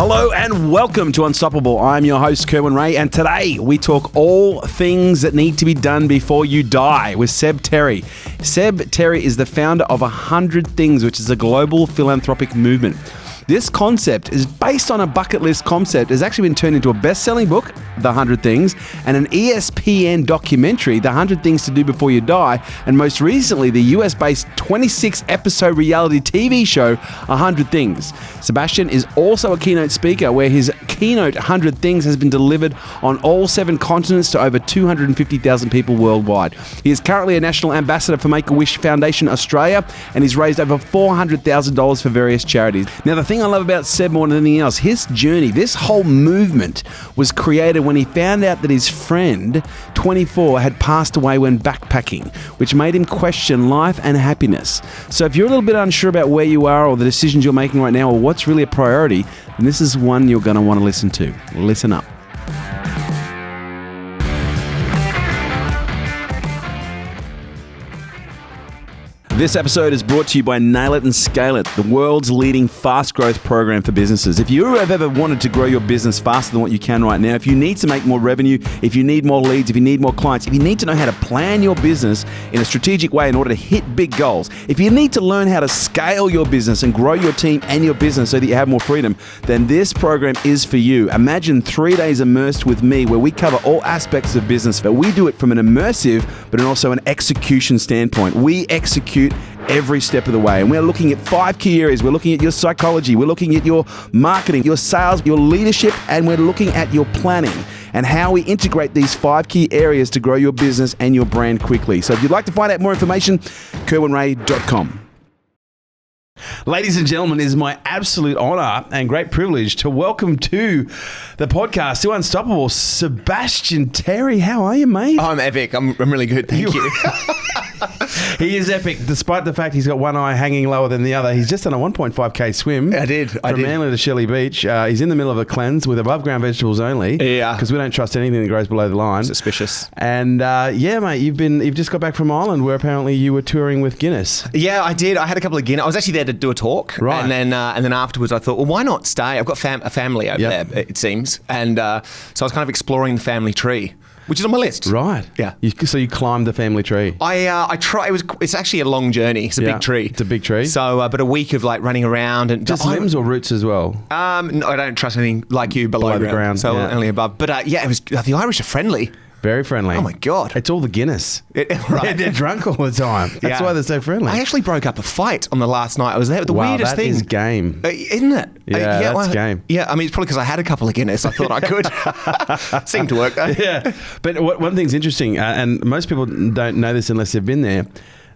Hello and welcome to Unstoppable. I'm your host, Kerwin, and today we talk all things that need to be done before you die with Seb Terry. Seb Terry is the founder of 100 Things, which is a global philanthropic movement. This concept is based on a bucket list concept. It's actually been turned into a best-selling book, The 100 Things, and an ESPN documentary, The 100 Things to Do Before You Die, and most recently, the US-based 26-episode reality TV show, 100 Things. Sebastian is also a keynote speaker where his keynote 100 Things has been delivered on all 7 continents to over 250,000 people worldwide. He is currently a national ambassador for Make-A-Wish Foundation Australia, and he's raised over $400,000 for various charities. Now, the thing I love about Seb more than anything else, his journey, this whole movement was created when he found out that his friend, 24, had passed away when backpacking, which made him question life and happiness. So if you're a little bit unsure about where you are or the decisions you're making right now or what's really a priority, then this is one you're going to want to listen to. Listen up. This episode is brought to you by Nail It and Scale It, the world's leading fast growth program for businesses. If you have ever wanted to grow your business faster than what you can right now, if you need to make more revenue, if you need more leads, if you need more clients, if you need to know how to plan your business in a strategic way in order to hit big goals, if you need to learn how to scale your business and grow your team and your business so that you have more freedom, then this program is for you. Imagine 3 days immersed with me where we cover all aspects of business, but we do it from an immersive but also an execution standpoint. We execute every step of the way. And we're looking at 5 key areas. We're looking at your psychology. We're looking at your marketing, your sales, your leadership, and we're looking at your planning and how we integrate these 5 key areas to grow your business and your brand quickly. So if you'd like to find out more information, kerwinray.com. Ladies and gentlemen, it is my absolute honor and great privilege to welcome to the podcast, to Unstoppable, Sebastian Terry. How are you, mate? I'm epic. I'm really good. Thank you. He is epic, despite the fact he's got one eye hanging lower than the other. He's just done a 1.5k swim. I did. From Manly to Shelley Beach. He's in the middle of a cleanse with above ground vegetables only. Yeah. Because we don't trust anything that grows below the line. Suspicious. And yeah, mate, you've just got back from Ireland where apparently you were touring with Guinness. Yeah, I did. I had a couple of Guinness. I was actually there to do a talk. Right. And then afterwards I thought, well, why not stay? I've got a family over there, it seems. And so I was kind of exploring the family tree, which is on my list. Right. Yeah. So you climbed the family tree. I try. It's actually a long journey. It's a big tree. It's a big tree. So, but a week of like running around and just limbs or roots as well. No, I don't trust anything like you below the ground. So only above. But yeah, it was the Irish are friendly. Very friendly. Oh my God. It's all the Guinness. Right. They're drunk all the time. That's why they're so friendly. I actually broke up a fight on the last night. I was there. The weirdest thing. That is game. Isn't it? Yeah, that's game. Yeah, I mean, it's probably because I had a couple of Guinness. I thought I could. Seemed to work though. Yeah. But one thing's interesting, and most people don't know this unless they've been there,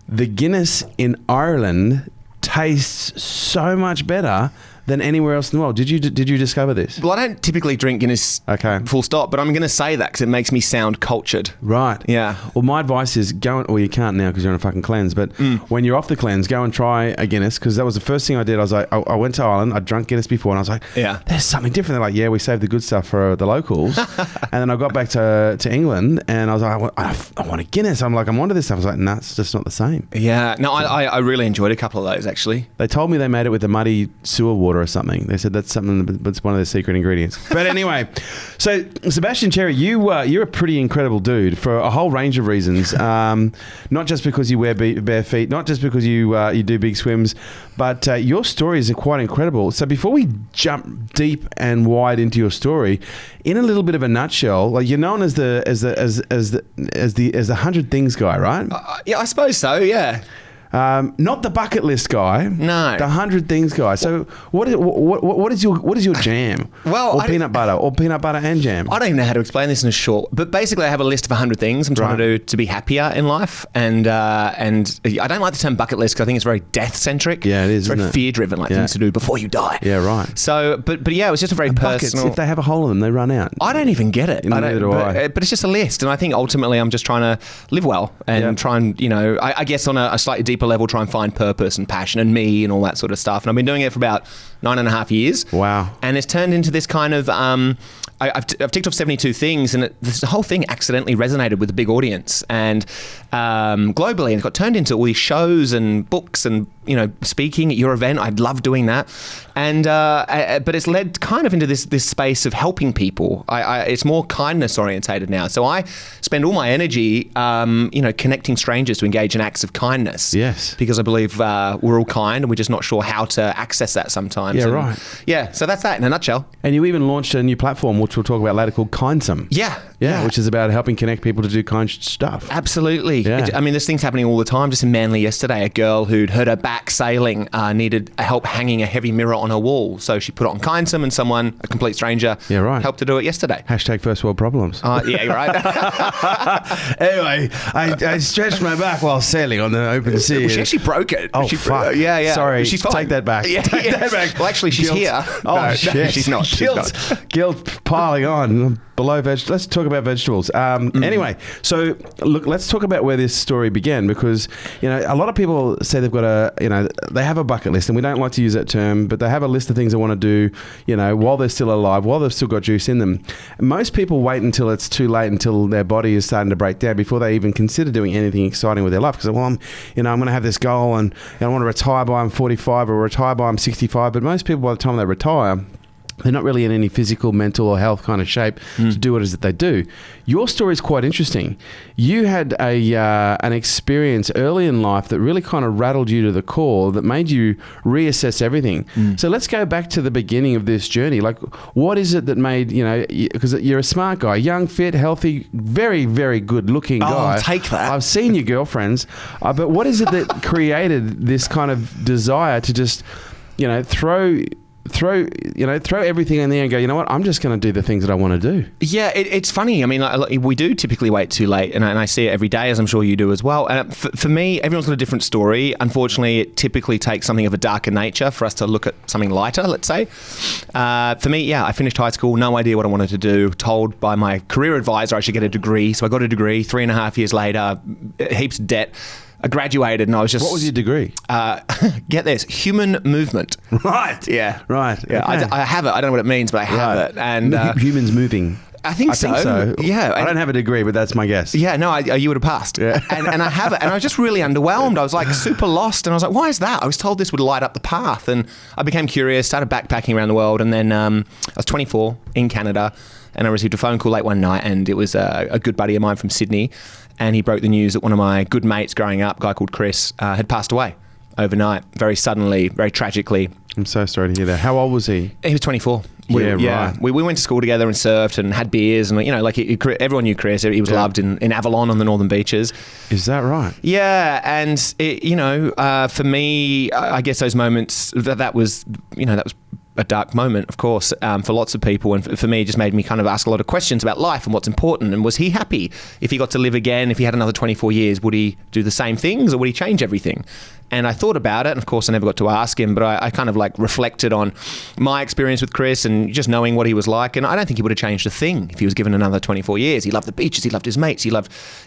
the Guinness in Ireland tastes so much better than anywhere else in the world. Did you discover this? Well, I don't typically drink Guinness full stop, but I'm going to say that because it makes me sound cultured. Right. Yeah. Well, my advice is well, you can't now because you're on a fucking cleanse, but when you're off the cleanse, go and try a Guinness, because that was the first thing I did. I was like, I went to Ireland, I'd drunk Guinness before, and I was like, there's something different. They're like, yeah, we saved the good stuff for the locals. And then I got back to England, and I was like, I want a Guinness. I'm onto this stuff. I was like, nah, it's just not the same. Yeah. No, I really enjoyed a couple of those, actually. They told me they made it with the muddy sewer water or something. They said that's something, but it's one of their secret ingredients. But anyway, so Sebastian Terry, you're a pretty incredible dude for a whole range of reasons. Not just because you wear bare feet, not just because you do big swims, but your stories are quite incredible. So before we jump deep and wide into your story, in a little bit of a nutshell, like you're known as the 100 Things guy, right? Yeah, I suppose so. Yeah. Not the bucket list guy. No. The 100 Things guy. So what is your jam? Well, peanut butter and jam. I don't even know how to explain this in a short. But basically, I have a list of 100 things I'm trying to do to be happier in life, and I don't like the term bucket list because I think it's very death centric. Yeah, it is. It's very fear driven, like things to do before you die. Yeah, right. So, but yeah, it was just a very personal. Buckets, if they have a hole in them, they run out. I don't even get it. Neither do I. But it's just a list, and I think ultimately I'm just trying to live well and try and I guess on a slightly deeper level, try and find purpose and passion and me and all that sort of stuff. And I've been doing it for about 9.5 years. Wow. And it's turned into this kind of, I've ticked off 72 things, and this whole thing accidentally resonated with a big audience and globally, and it got turned into all these shows and books and speaking at your event. I love doing that. And but it's led kind of into this space of helping people. It's more kindness orientated now. So I spend all my energy, connecting strangers to engage in acts of kindness. Yes. Because I believe we're all kind and we're just not sure how to access that sometimes. Yeah, and, right. Yeah, so that's that in a nutshell. And you even launched a new platform, which we'll talk about later, called Kindsome. Yeah. Which is about helping connect people to do kind stuff. Absolutely. Yeah. I mean, there's things happening all the time. Just in Manly yesterday, a girl who'd hurt her back sailing needed help hanging a heavy mirror on her wall. So she put it on Kindsome and someone, a complete stranger, helped her do it yesterday. Hashtag first world problems. Yeah, you're right. Anyway, I stretched my back while sailing on the open sea. Well, she actually broke it. Fuck. Yeah. Sorry. She's fine. Take that back. Yeah, Take that back. Well, actually, she's here. Oh, shit. No, she's not. Guilt piling on. Below veg. Let's talk about vegetables. Anyway, so look, let's talk about where this story began, because a lot of people say they've got they have a bucket list, and we don't like to use that term, but they have a list of things they want to do, while they're still alive, while they've still got juice in them. Most people wait until it's too late, until their body is starting to break down, before they even consider doing anything exciting with their life. Because I'm going to have this goal, and I want to retire by I'm 45 or retire by I'm 65. But most people, by the time they retire, they're not really in any physical, mental or health kind of shape to do what it is that they do. Your story is quite interesting. You had an experience early in life that really kind of rattled you to the core, that made you reassess everything. So let's go back to the beginning of this journey. Like, what is it that made, because you're a smart guy, young, fit, healthy, very, very good looking guy. I'll take that. I've seen your girlfriends. But what is it that created this kind of desire to just, throw everything in there and go, you know what, I'm just going to do the things that I want to do. Yeah, it's funny. I mean, we do typically wait too late, and I see it every day, as I'm sure you do as well. And for me, everyone's got a different story. Unfortunately, it typically takes something of a darker nature for us to look at something lighter, let's say. For me, I finished high school, no idea what I wanted to do, told by my career advisor I should get a degree. So I got a degree, 3.5 years later, heaps of debt. I graduated and I was just... What was your degree? Get this, human movement. Right. Yeah. Right. Yeah, okay. I have it. I don't know what it means, but I have it. And humans moving. I think so. Yeah. I don't have a degree, but that's my guess. Yeah, no, you would have passed. Yeah. And I have it. And I was just really underwhelmed. I was like super lost. And I was like, why is that? I was told this would light up the path. And I became curious, started backpacking around the world. And then I was 24 in Canada. And I received a phone call late one night. And it was a good buddy of mine from Sydney. And he broke the news that one of my good mates growing up, a guy called Chris, had passed away overnight, very suddenly, very tragically. I'm so sorry to hear that. How old was he? He was 24. Right. We went to school together and surfed and had beers, and everyone knew Chris. He was loved in Avalon on the northern beaches. Is that right? Yeah, and for me, I guess those moments that was a dark moment, of course, for lots of people, and for me, it just made me kind of ask a lot of questions about life and what's important. And was he happy if he got to live again? If he had another 24 years, would he do the same things, or would he change everything? And I thought about it, and of course I never got to ask him, but I kind of reflected on my experience with Chris and just knowing what he was like, and I don't think he would have changed a thing if he was given another 24 years. He loved the beaches, he loved his mates, he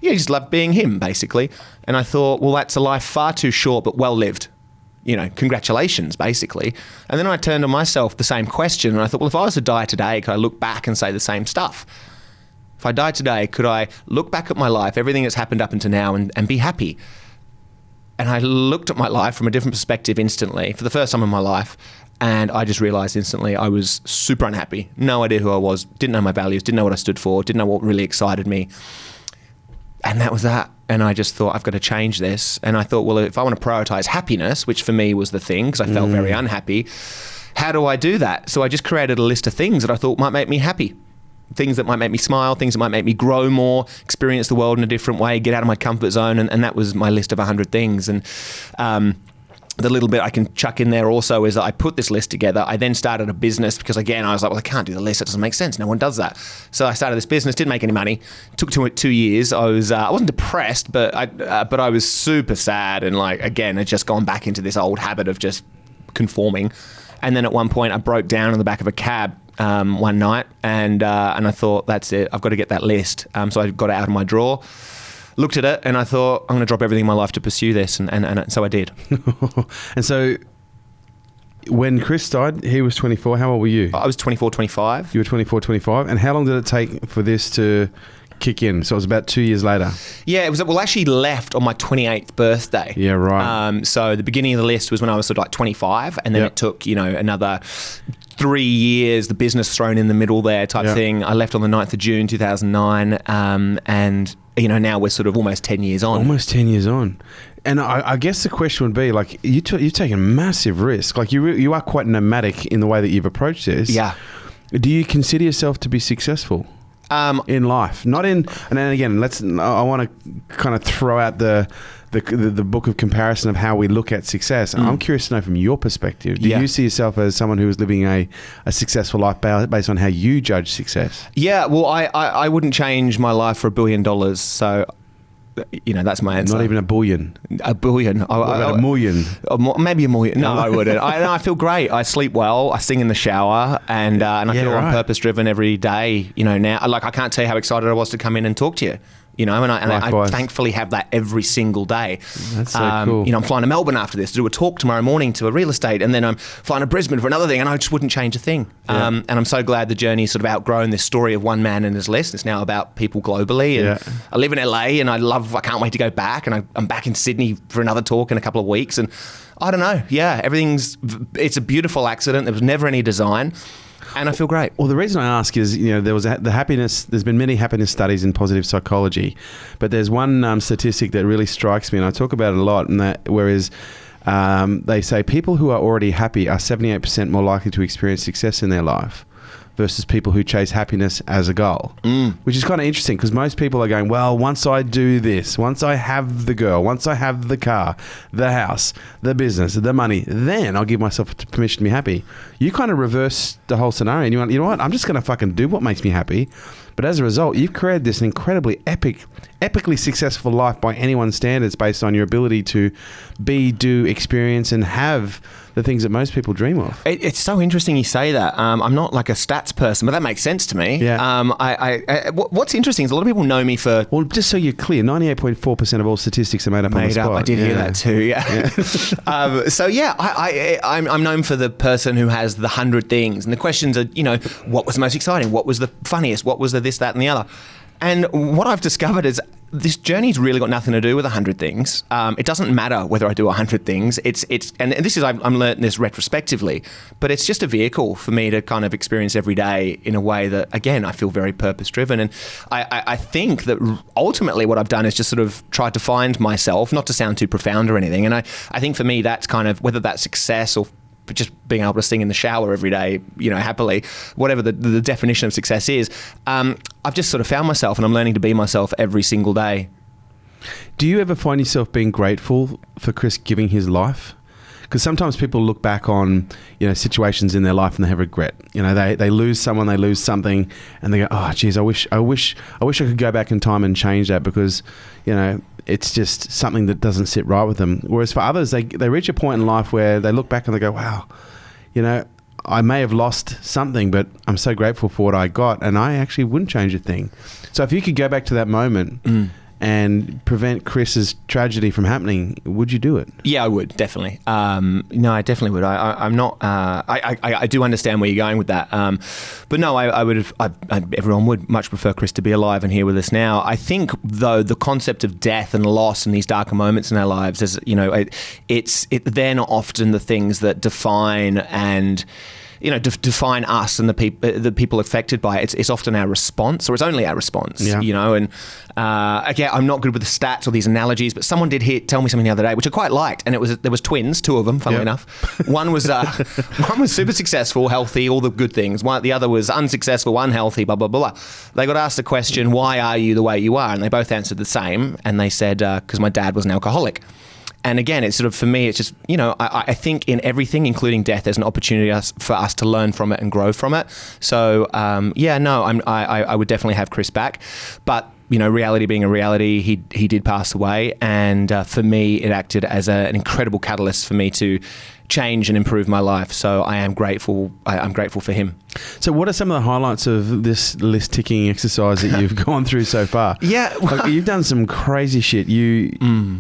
just loved being him, basically. And I thought, well, that's a life far too short, but well lived. Congratulations, basically. And then I turned to myself the same question, and I thought, well, if I was to die today, could I look back and say the same stuff? If I died today, could I look back at my life, everything that's happened up until now, and be happy? And I looked at my life from a different perspective instantly, for the first time in my life, and I just realised instantly I was super unhappy. No idea who I was, didn't know my values, didn't know what I stood for, didn't know what really excited me. And that was that. And I just thought, I've got to change this. And I thought, well, if I want to prioritise happiness, which for me was the thing, because I felt very unhappy, how do I do that? So I just created a list of things that I thought might make me happy. Things that might make me smile, things that might make me grow more, experience the world in a different way, get out of my comfort zone. And that was my list of 100 things. And the little bit I can chuck in there also is that I put this list together. I then started a business because, again, I was like, well, I can't do the list. It doesn't make sense. No one does that. So I started this business, didn't make any money. Took 2 years. I wasn't depressed, but I was super sad. And again, I'd just gone back into this old habit of just conforming. And then at one point I broke down in the back of a cab one night and I thought, that's it. I've got to get that list. So I got it out of my drawer. Looked at it and I thought, I'm going to drop everything in my life to pursue this. And so I did. And so when Chris died, he was 24. How old were you? I was 24, 25. You were 24, 25. And how long did it take for this to kick in? So it was about 2 years later. Yeah, it was. Well, I actually left on my 28th birthday. Yeah, right. So the beginning of the list was when I was sort of like 25, and then it took, another 3 years, the business thrown in the middle there type thing. I left on the 9th of June 2009, and now we're sort of almost 10 years on. Almost 10 years on. And I guess the question would be, like, you've taken massive risk. Like, you are quite nomadic in the way that you've approached this. Yeah. Do you consider yourself to be successful in life? Not in, and then again, I want to kind of throw out the book of comparison of how we look at success. I'm curious to know from your perspective, do you see yourself as someone who is living a successful life based on how you judge success? Yeah, well, I wouldn't change my life for $1 billion. So, that's my answer. Not even a billion. A billion. What about a million? Maybe a million. No, I wouldn't. I feel great. I sleep well. I sing in the shower, and I feel I'm purpose driven every day. Now, like, I can't tell you how excited I was to come in and talk to you. And I thankfully have that every single day. That's so cool. I'm flying to Melbourne after this to do a talk tomorrow morning to a real estate, and then I'm flying to Brisbane for another thing, and I just wouldn't change a thing. Yeah. And I'm so glad the journey's sort of outgrown this story of one man and his list. It's now about people globally, and I live in LA, and I can't wait to go back, and I'm back in Sydney for another talk in a couple of weeks, and I don't know. Yeah, it's a beautiful accident. There was never any design. And I feel great. Well, the reason I ask is, there was the happiness. There's been many happiness studies in positive psychology, but there's one statistic that really strikes me, and I talk about it a lot. And whereas they say people who are already happy are 78% more likely to experience success in their life versus people who chase happiness as a goal, which is kind of interesting because most people are going, well, once I do this, once I have the girl, once I have the car, the house, the business, the money, then I'll give myself permission to be happy. You kind of reverse the whole scenario and you went, you know what, I'm just going to fucking do what makes me happy. But as a result, you've created this incredibly epically successful life by anyone's standards based on your ability to do, experience, and have the things that most people dream of. It's so interesting you say that. I'm not like a stats person, but that makes sense to me. Yeah. What's interesting is a lot of people know me for... Well, just so you're clear, 98.4% of all statistics are made up on the spot. I did hear that too, yeah. I'm known for the person who has the 100 things. And the questions are, what was the most exciting? What was the funniest? What was the this, that, and the other? And what I've discovered is this journey's really got nothing to do with 100 things. It doesn't matter whether I do 100 things. And this is, I'm learning this retrospectively, but it's just a vehicle for me to kind of experience every day in a way that, again, I feel very purpose driven. And I think that ultimately what I've done is just sort of tried to find myself, not to sound too profound or anything. And I think for me, that's kind of, whether that's success or just being able to sing in the shower every day, happily, whatever the definition of success is, I've just sort of found myself and I'm learning to be myself every single day. Do you ever find yourself being grateful for Chris giving his life? Because sometimes people look back on, situations in their life and they have regret. They lose someone, they lose something, and they go, "Oh, geez, I wish I could go back in time and change that," because, it's just something that doesn't sit right with them. Whereas for others, they reach a point in life where they look back and they go, "Wow, I may have lost something, but I'm so grateful for what I got, and I actually wouldn't change a thing." So if you could go back to that moment and prevent Chris's tragedy from happening, would you do it? Yeah, I would, definitely. No, I definitely would. I'm not... I do understand where you're going with that. But no, I would have... everyone would much prefer Chris to be alive and here with us now. I think, though, the concept of death and loss and these darker moments in our lives, is, they're not often the things that define and... define us and the people affected by it. It's often our response, or it's only our response, and again, I'm not good with the stats or these analogies, but someone did tell me something the other day, which I quite liked, and there was twins, two of them, funnily enough. One was super successful, healthy, all the good things. The other was unsuccessful, unhealthy, blah, blah, blah. They got asked the question, why are you the way you are? And they both answered the same, and they said, because my dad was an alcoholic. And again, it's sort of, for me, it's just, I think in everything, including death, there's an opportunity for us to learn from it and grow from it. So, I would definitely have Chris back. But, reality being a reality, he did pass away. And for me, it acted as an incredible catalyst for me to change and improve my life. So I am grateful. I'm grateful for him. So what are some of the highlights of this list ticking exercise that you've gone through so far? Yeah. Like, you've done some crazy shit. You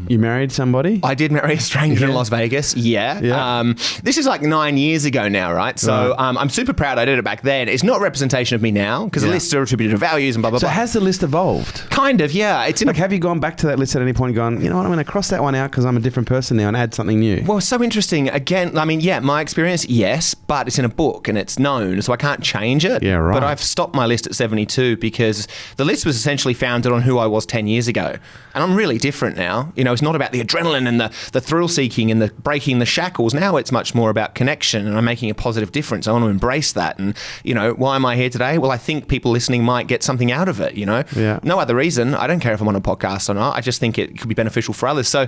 married somebody? I did marry a stranger in Las Vegas. Yeah. This is like 9 years ago now, right? So I'm super proud I did it back then. It's not a representation of me now because the lists are attributed to values and blah, blah, blah. So has the list evolved? Kind of, yeah. It's in have you gone back to that list at any point and gone, you know what, I'm going to cross that one out because I'm a different person now and add something new? Well, so interesting. Again, I mean, yeah, my experience, yes, but it's in a book and it's known, so I can't change it. Yeah, right. But I've stopped my list at 72 because the list was essentially founded on who I was 10 years ago. And I'm really different now. You know, it's not about the adrenaline and the thrill-seeking and the breaking the shackles. Now it's much more about connection, and I'm making a positive difference. I want to embrace that. And, you know, why am I here today? Well, I think people listening might get something out of it, you know? Yeah. No other reason. I don't care if I'm on a podcast or not. I just think it could be beneficial for others. So,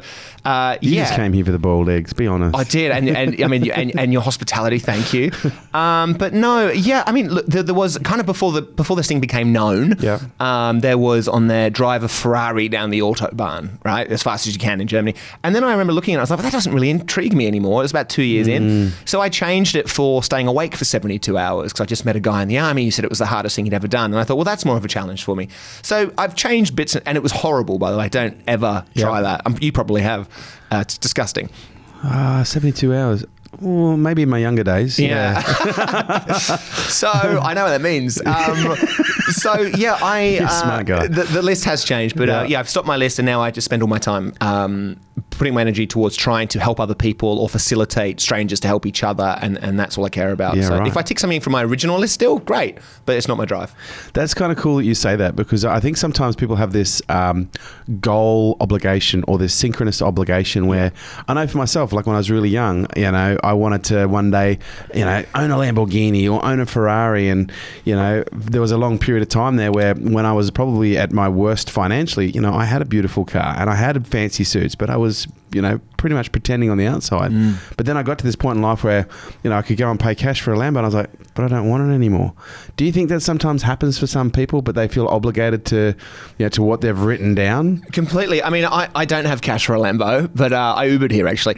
you just came here for the boiled eggs, be honest. I did. And I mean, and your hospitality, thank you. But no, yeah, I mean, look, there was kind of before this thing became known, there was on there, drive a Ferrari down the Autobahn, right? As fast as you can in Germany. And then I remember looking at it, I was like, well, that doesn't really intrigue me anymore. It was about 2 years in. So I changed it for staying awake for 72 hours because I just met a guy in the army who said it was the hardest thing he'd ever done. And I thought, well, that's more of a challenge for me. So I've changed bits, and it was horrible, by the way. Don't ever try that. You probably have. It's disgusting. 72 hours. Well, maybe in my younger days. Yeah. So I know what that means. You're a smart guy. The list has changed, but I've stopped my list, and now I just spend all my time putting my energy towards trying to help other people or facilitate strangers to help each other, and that's all I care about. So if I tick something from my original list still, great, but it's not my drive. That's kind of cool that you say that, because I think sometimes people have this goal obligation or this synchronous obligation where, I know for myself, like when I was really young, you know, I wanted to one day, you know, own a Lamborghini or own a Ferrari, and, you know, there was a long period of time there where when I was probably at my worst financially, you know, I had a beautiful car and I had fancy suits, but I was, you know, pretty much pretending on the outside. But then I got to this point in life where, you know, I could go and pay cash for a Lambo, and I was like, but I don't want it anymore. Do you think that sometimes happens for some people, but they feel obligated to, you know, to what they've written down? Completely. I mean, I don't have cash for a Lambo, but I Ubered here actually.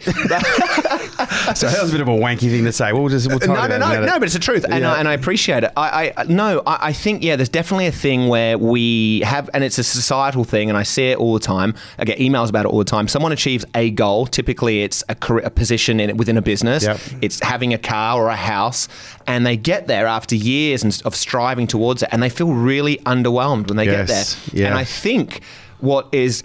So that was a bit of a wanky thing to say. We'll talk about it. No, but it's the truth, and I appreciate it. I think there's definitely a thing where we have, and it's a societal thing, and I see it all the time. I get emails about it all the time. Someone achieves a goal. Typically, it's a position within a business. Yep. It's having a car or a house, and they get there after years of striving towards it, and they feel really underwhelmed when they get there. Yeah. And I think what is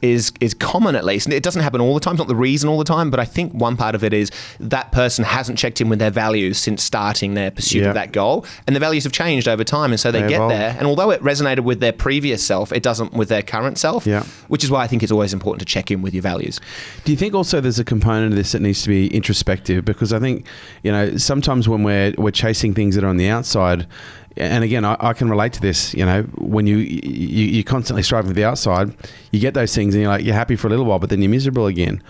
common, at least, and it doesn't happen all the time, it's not the reason all the time, but I think one part of it is that person hasn't checked in with their values since starting their pursuit of that goal, and the values have changed over time, and so they get there, and although it resonated with their previous self, it doesn't with their current self, which is why I think it's always important to check in with your values. Do you think also there's a component of this that needs to be introspective? Because I think, you know, sometimes when we're chasing things that are on the outside, and again, I can relate to this, you know, when you constantly strive with the outside, you get those things and you're happy for a little while, but then you're miserable again.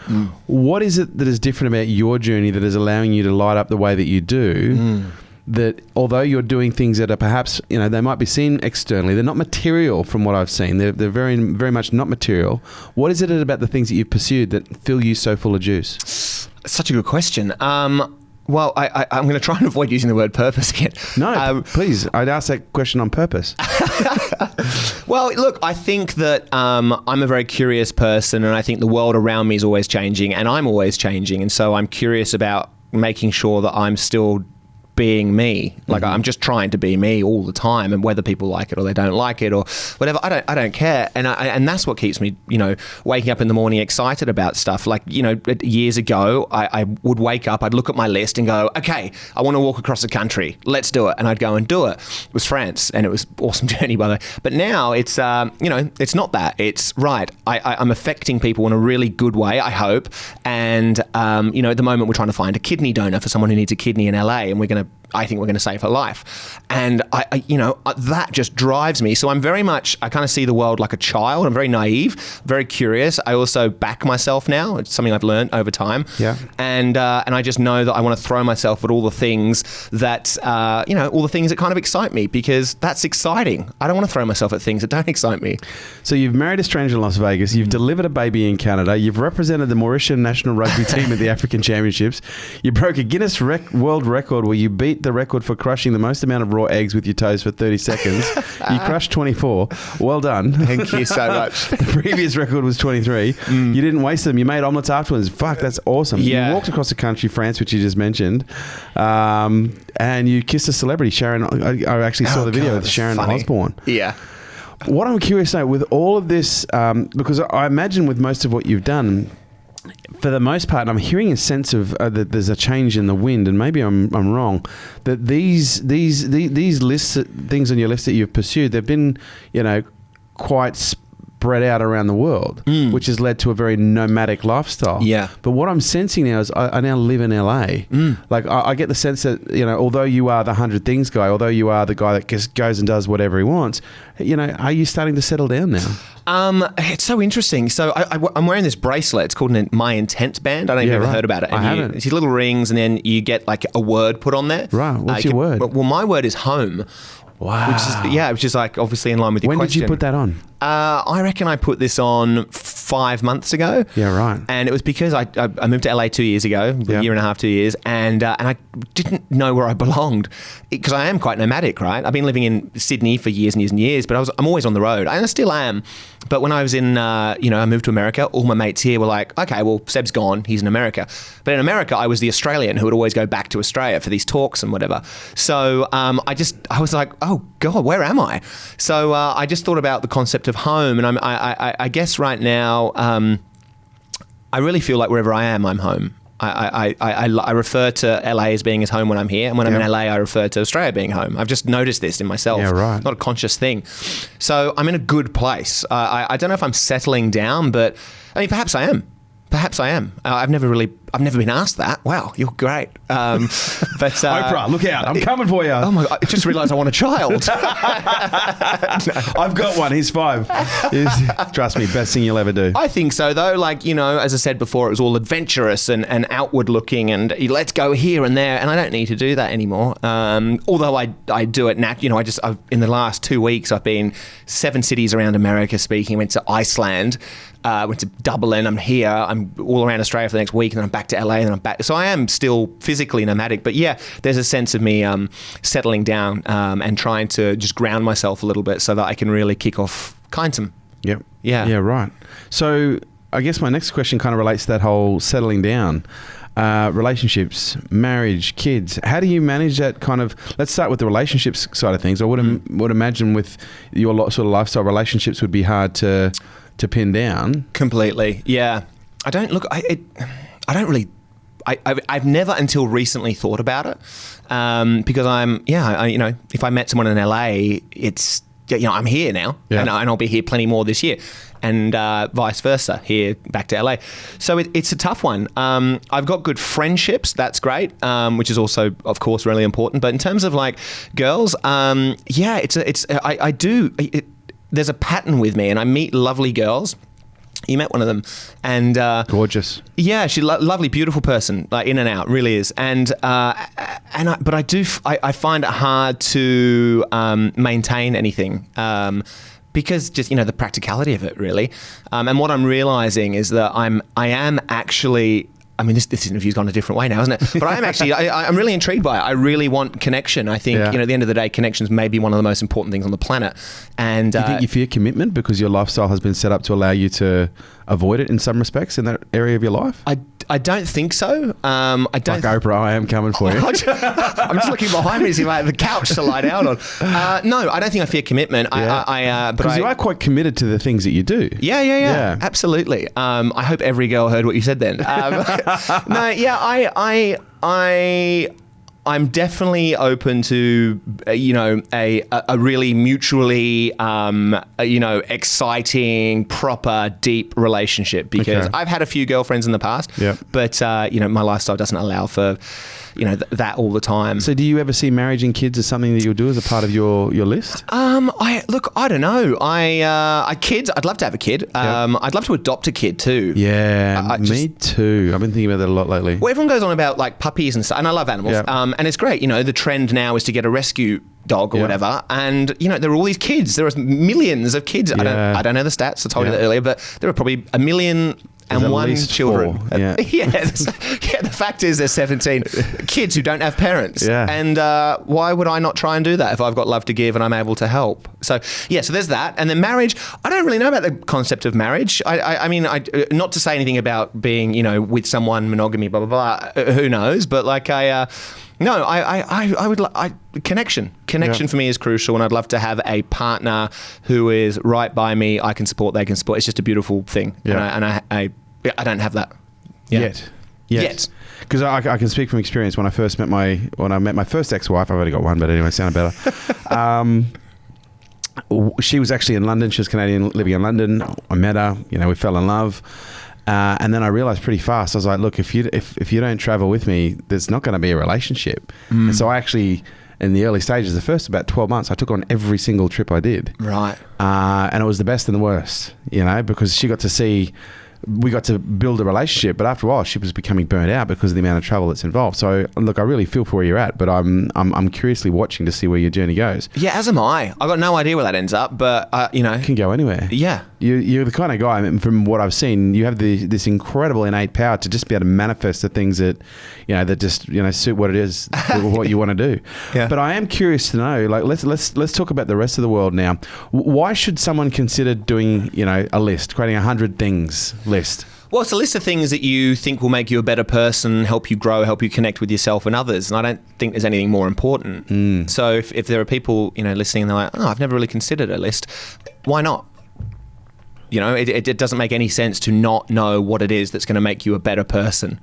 What is it that is different about your journey that is allowing you to light up the way that you do, that although you're doing things that are perhaps, you know, they might be seen externally, they're not material from what I've seen, they're very, very much not material. What is it about the things that you've pursued that fill you so full of juice? Such a good question. Well, I'm going to try and avoid using the word purpose again. No, please. I'd ask that question on purpose. Well, look, I think that I'm a very curious person, and I think the world around me is always changing, and I'm always changing. And so I'm curious about making sure that I'm still being me. Like, I'm just trying to be me all the time, and whether people like it or they don't like it or whatever, I don't care. And that's what keeps me, you know, waking up in the morning excited about stuff. Like, you know, years ago, I would wake up, I'd look at my list and go, okay, I want to walk across the country. Let's do it. And I'd go and do it. It was France, and it was an awesome journey, by the way. But now it's, you know, it's not that. It's right. I'm affecting people in a really good way, I hope. And, you know, at the moment we're trying to find a kidney donor for someone who needs a kidney in LA, and we're going to I think we're going to save her life. And that just drives me. So I kind of see the world like a child. I'm very naive, very curious. I also back myself now. It's something I've learned over time. Yeah. And I just know that I want to throw myself at all the things that, all the things that kind of excite me, because that's exciting. I don't want to throw myself at things that don't excite me. So you've married a stranger in Las Vegas. You've delivered a baby in Canada. You've represented the Mauritian national rugby team at the African Championships. You broke a Guinness World Record where you beat the record for crushing the most amount of raw eggs with your toes for 30 seconds. You crushed 24. Well done. Thank you so much. The previous record was 23. You didn't waste them. You made omelets afterwards. Fuck, that's awesome. Yeah. You walked across the country, France, which you just mentioned, and you kissed a celebrity, Sharon. I actually saw the video with Sharon Osbourne. Yeah. What I'm curious about with all of this, because I imagine with most of what you've done, for the most part, I'm hearing a sense of that there's a change in the wind, and maybe I'm wrong. That these lists, things on your list that you've pursued, they've been, quite spread out around the world, which has led to a very nomadic lifestyle. Yeah. But what I'm sensing now is I now live in LA. Like I get the sense that, although you are the 100 things guy, although you are the guy that just goes and does whatever he wants, are you starting to settle down now? It's so interesting. So I'm wearing this bracelet. It's called My Intent band. I don't know if you've ever heard about it. I haven't. It's these little rings, and then you get like a word put on there. Right. What's your word? Well, my word is home. Wow. Which is like obviously in line with your question. When did you put that on? I reckon I put this on 5 months ago. Yeah, right. And it was because I moved to LA 2 years ago, a year and a half, 2 years, and I didn't know where I belonged, because I am quite nomadic, right? I've been living in Sydney for years and years and years, but I'm always on the road, and I still am. But when I was in, I moved to America, all my mates here were like, okay, well, Seb's gone, he's in America. But in America, I was the Australian who would always go back to Australia for these talks and whatever. So I was like, oh God, where am I? So I just thought about the concept of home, and I guess right now, I really feel like wherever I am, I'm home. I refer to LA as being as home when I'm here, and when I'm in LA, I refer to Australia being home. I've just noticed this in myself. Yeah, right. Not a conscious thing. So I'm in a good place. I don't know if I'm settling down, but I mean, perhaps I am. Perhaps I am. I've never been asked that. Wow, you're great. But Oprah, look out! I'm coming for you. Oh my God! I just realised I want a child. I've got one. He's 5. Trust me, best thing you'll ever do. I think so, though. Like, as I said before, it was all adventurous and outward looking, and let's go here and there. And I don't need to do that anymore. Although I do it now. I've in the last 2 weeks, I've been 7 cities around America speaking. Went to Iceland. Went to Dublin. I'm here. I'm all around Australia for the next week, and then I'm back to LA, and then I'm back. So I am still physically nomadic, but yeah, there's a sense of me settling down and trying to just ground myself a little bit so that I can really kick off Kindsom. Yep. Yeah. Yeah, right. So I guess my next question kind of relates to that whole settling down. Relationships, marriage, kids. How do you manage that kind of? Let's start with the relationships side of things. I would imagine with your sort of lifestyle, relationships would be hard to pin down. Completely. Yeah. I don't look. I've never until recently thought about it because if I met someone in LA, it's I'm here now, and I'll be here plenty more this year, and vice versa, here back to LA. So it's a tough one. I've got good friendships, that's great, which is also, of course, really important. But in terms of like girls, there's a pattern with me, and I meet lovely girls. You met one of them, and gorgeous. Yeah, she's lovely, beautiful person, like in and out, really is. I find it hard to maintain anything because just the practicality of it, really. And what I'm realizing is that I am actually. I mean, this interview's gone a different way now, isn't it? But I am actually, I'm really intrigued by it. I really want connection. I think, at the end of the day, connections may be one of the most important things on the planet. And do you think you fear commitment because your lifestyle has been set up to allow you to avoid it in some respects in that area of your life? I don't think so. I don't. Like Oprah, I am coming for you. I'm just looking behind me to see if I have the couch to lie down on. No, I don't think I fear commitment. Because you are quite committed to the things that you do. Yeah. Absolutely. I hope every girl heard what you said then. No, yeah, I'm definitely open to, a really mutually, exciting, proper, deep relationship, because I've had a few girlfriends in the past, but, my lifestyle doesn't allow for, that all the time. So do you ever see marriage and kids as something that you'll do as a part of your list? I don't know. Kids, I'd love to have a kid. I'd love to adopt a kid too. Yeah, me too. I've been thinking about that a lot lately. Well, everyone goes on about like puppies and stuff, and I love animals. And it's great. The trend now is to get a rescue dog or whatever. And, there are all these kids. There are millions of kids. I don't know the stats. I told you that earlier, but there are probably 1 million and one children. 4. Yeah. The fact is there's 17 kids who don't have parents. Yeah. And why would I not try and do that if I've got love to give and I'm able to help? So there's that. And then marriage, I don't really know about the concept of marriage. I mean, not to say anything about being, with someone, monogamy, blah, blah, blah. Who knows? But like I would connection. Connection for me is crucial, and I'd love to have a partner who is right by me. I can support, they can support. It's just a beautiful thing. Yeah. And I don't have that yet. Because I can speak from experience. When I met my first ex-wife, I've only got one, but anyway, it sounded better. She was actually in London. She was Canadian, living in London. I met her. We fell in love. And then I realized pretty fast, I was like, look, if you don't travel with me, there's not going to be a relationship. And so I actually, in the early stages, the first about 12 months, I took on every single trip I did. Right. And it was the best and the worst, because she got to see, we got to build a relationship, but after a while she was becoming burnt out because of the amount of travel that's involved. So look, I really feel for where you're at, but I'm curiously watching to see where your journey goes. Yeah, as am I. I've got no idea where that ends up, but It can go anywhere. Yeah. You're the kind of guy, I mean, from what I've seen, you have this incredible innate power to just be able to manifest the things that, that just, suit what it is, what you want to do. Yeah. But I am curious to know, like, let's talk about the rest of the world now. Why should someone consider doing, a list, creating 100 things list? Well, it's a list of things that you think will make you a better person, help you grow, help you connect with yourself and others. And I don't think there's anything more important. So if there are people, listening and they're like, I've never really considered a list, why not? It doesn't make any sense to not know what it is that's going to make you a better person.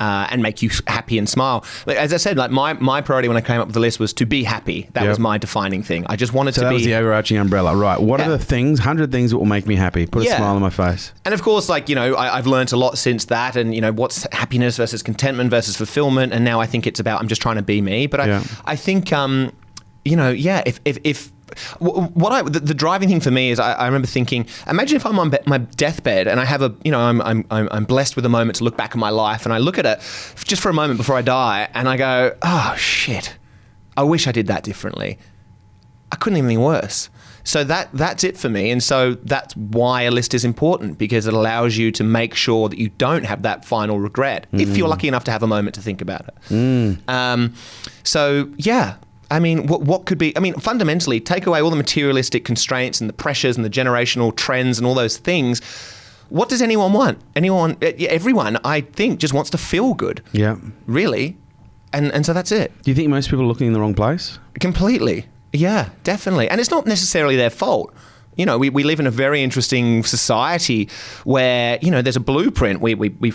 And make you happy and smile. As I said, like my priority when I came up with the list was to be happy. That was my defining thing. I just wanted to be. So that was the overarching umbrella, right? What are the things, 100 things that will make me happy? Put a smile on my face. And of course, like, I've learned a lot since that, and what's happiness versus contentment versus fulfillment, and now I think it's about I'm just trying to be me. But I think, if the driving thing for me is I remember thinking, imagine if I'm on my deathbed and I have I'm blessed with a moment to look back at my life, and I look at it just for a moment before I die and I go, oh shit, I wish I did that differently. I couldn't even think worse. So that's it for me. And so that's why a list is important, because it allows you to make sure that you don't have that final regret if you're lucky enough to have a moment to think about it. I mean, what could be, fundamentally, take away all the materialistic constraints and the pressures and the generational trends and all those things. What does anyone want? Everyone, I think, just wants to feel good. Yeah. Really. And so that's it. Do you think most people are looking in the wrong place? Completely. Yeah, definitely. And it's not necessarily their fault. We live in a very interesting society where, there's a blueprint. We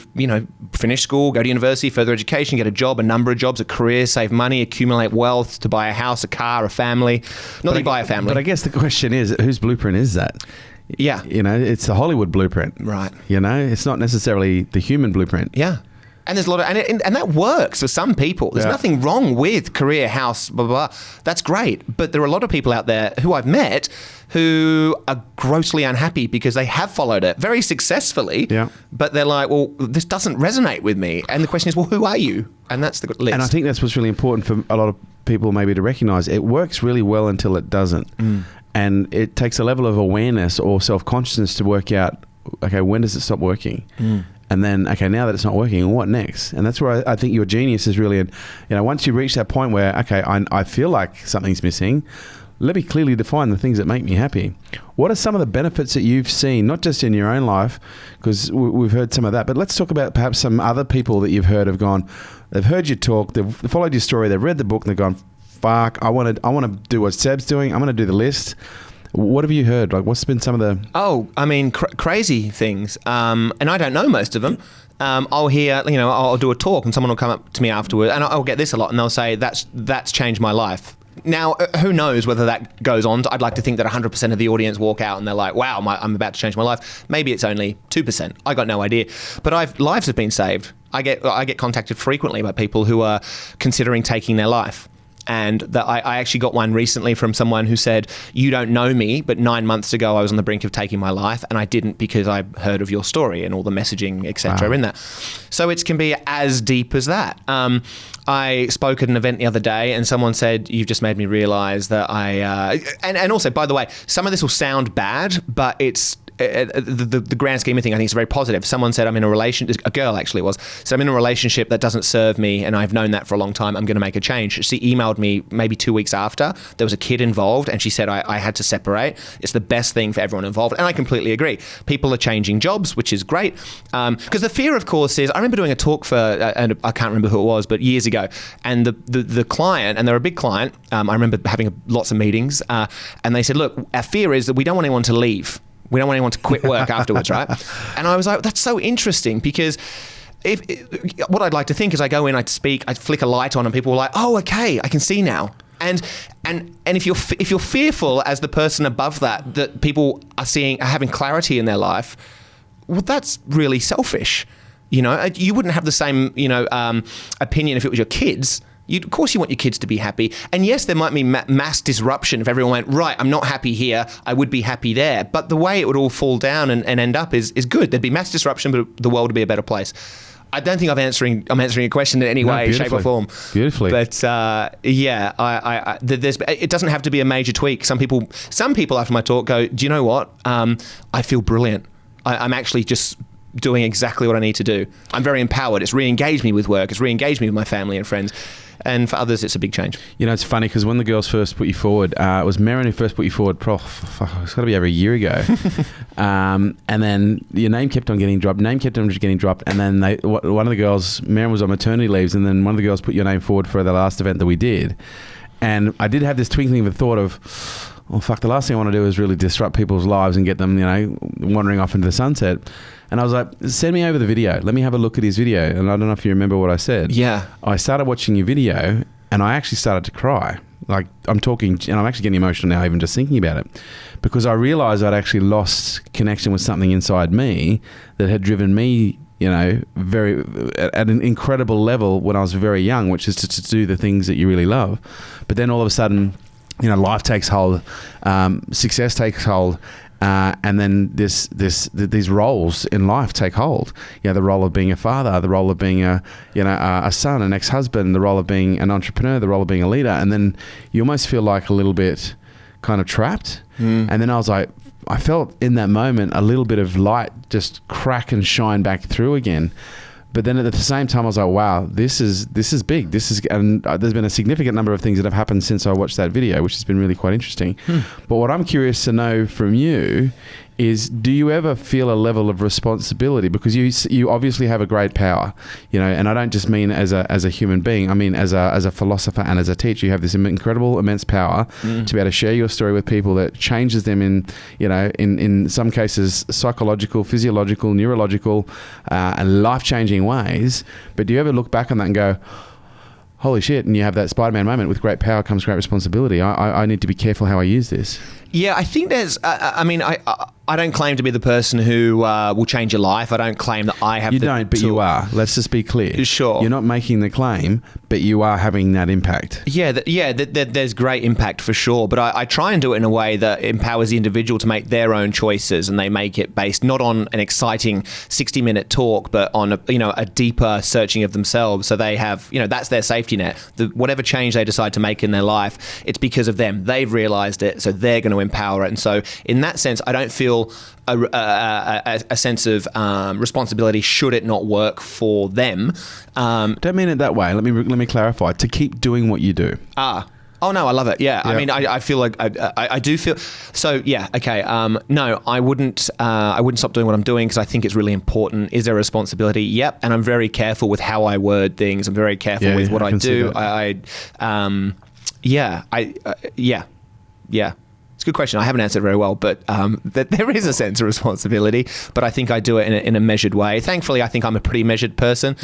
finish school, go to university, further education, get a job, a number of jobs, a career, save money, accumulate wealth to buy a house, a car, a family. Not that you buy a family. But I guess the question is, whose blueprint is that? Yeah. It's the Hollywood blueprint. Right. It's not necessarily the human blueprint. Yeah. And there's a lot of, and that works for some people. There's nothing wrong with career, house, blah, blah, blah. That's great. But there are a lot of people out there who I've met who are grossly unhappy because they have followed it very successfully. Yeah. But they're like, well, this doesn't resonate with me. And the question is, well, who are you? And that's the list. And I think that's what's really important for a lot of people maybe to recognize. It works really well until it doesn't. And it takes a level of awareness or self-consciousness to work out, okay, when does it stop working? And then, okay, now that it's not working, what next? And that's where I think your genius is really, once you reach that point where, okay, I feel like something's missing, let me clearly define the things that make me happy. What are some of the benefits that you've seen, not just in your own life, because we've heard some of that, but let's talk about perhaps some other people that you've heard have gone, they've heard you talk, they've followed your story, they've read the book, and they've gone, fuck, I want to do what Seb's doing, I'm going to do the list. What have you heard? Like, what's been some of the... crazy things. And I don't know most of them. I'll hear, I'll do a talk and someone will come up to me afterward, and I'll get this a lot, and they'll say, that's changed my life. Now, who knows whether that goes on? I'd like to think that 100% of the audience walk out and they're like, wow, I'm about to change my life. Maybe it's only 2%. I got no idea. But lives have been saved. I get contacted frequently by people who are considering taking their life. And I actually got one recently from someone who said, you don't know me, but 9 months ago I was on the brink of taking my life, and I didn't because I heard of your story and all the messaging, etc. in that. So it can be as deep as that. I spoke at an event the other day and someone said, you've just made me realize that and also, by the way, some of this will sound bad, but it's the grand scheme of things, I think it's very positive. Someone said, I'm in a relationship, a girl actually was, so I'm in a relationship that doesn't serve me and I've known that for a long time. I'm going to make a change. She emailed me maybe 2 weeks after. There was a kid involved and she said, I had to separate. It's the best thing for everyone involved. And I completely agree. People are changing jobs, which is great. Because the fear, of course, is, I remember doing a talk for, and I can't remember who it was, but years ago. And the client, and they're a big client, I remember having lots of meetings, and they said, look, our fear is that we don't want anyone to leave. We don't want anyone to quit work afterwards, right? And I was like, that's so interesting, because what I'd like to think is I go in, I speak, I flick a light on, and people are like, oh, okay, I can see now. And if you're fearful as the person above that people are having clarity in their life, well, that's really selfish. You wouldn't have the same opinion if it was your kids. Of course you want your kids to be happy. And yes, there might be mass disruption if everyone went, right, I'm not happy here, I would be happy there. But the way it would all fall down and end up is good. There'd be mass disruption, but the world would be a better place. I don't think I'm answering a question in any way, shape or form. Beautifully. But it doesn't have to be a major tweak. Some people after my talk go, do you know what? I feel brilliant. I'm actually just doing exactly what I need to do. I'm very empowered. It's re-engaged me with work. It's re-engaged me with my family and friends. And for others, it's a big change. It's funny because when the girls first put you forward, it was Merrin who first put you forward, it's got to be over a year ago. And then your name kept on getting dropped. And then one of the girls, Merrin was on maternity leaves, and then one of the girls put your name forward for the last event that we did. And I did have this twinkling of a thought of, well, fuck, the last thing I want to do is really disrupt people's lives and get them, wandering off into the sunset. And I was like, send me over the video. Let me have a look at his video. And I don't know if you remember what I said. Yeah. I started watching your video and I actually started to cry. Like, I'm talking, and I'm actually getting emotional now even just thinking about it, because I realized I'd actually lost connection with something inside me that had driven me, very at an incredible level when I was very young, which is to do the things that you really love. But then all of a sudden, life takes hold, success takes hold, and then these roles in life take hold. The role of being a father, the role of being a son, an ex-husband, the role of being an entrepreneur, the role of being a leader, and then you almost feel like a little bit kind of trapped. And then I was like, I felt in that moment a little bit of light just crack and shine back through again. But then at the same time, I was like, wow, this is big. And there's been a significant number of things that have happened since I watched that video, which has been really quite interesting. But what I'm curious to know from you is, do you ever feel a level of responsibility? Because you obviously have a great power, and I don't just mean as a human being. I mean as a philosopher and as a teacher. You have this incredible, immense power to be able to share your story with people that changes them in some cases psychological, physiological, neurological, and life-changing ways. But do you ever look back on that and go, holy shit, and you have that Spider-Man moment, with great power comes great responsibility. I need to be careful how I use this. Yeah, I think there's, I don't claim to be the person who will change your life. I don't claim that I have You don't, but you are. Let's just be clear. Sure. You're not making the claim, but you are having that impact. Yeah, there's great impact for sure. But I try and do it in a way that empowers the individual to make their own choices, and they make it based not on an exciting 60-minute talk, but on a deeper searching of themselves. So they have, that's their safety net. Whatever change they decide to make in their life, it's because of them. They've realized it, so they're going to empower it. And so in that sense, I don't feel a sense of responsibility should it not work for them. Don't mean it that way. Let me clarify. To keep doing what you do. Oh no, I love it. Yeah, I mean, I feel like I do feel so. Yeah, okay. No, I wouldn't stop doing what I'm doing because I think it's really important. Is there a responsibility? Yep. And I'm very careful with how I word things. I'm very careful with what I do. Yeah. It's a good question. I haven't answered very well, but there is a sense of responsibility, but I think I do it in a measured way. Thankfully, I think I'm a pretty measured person,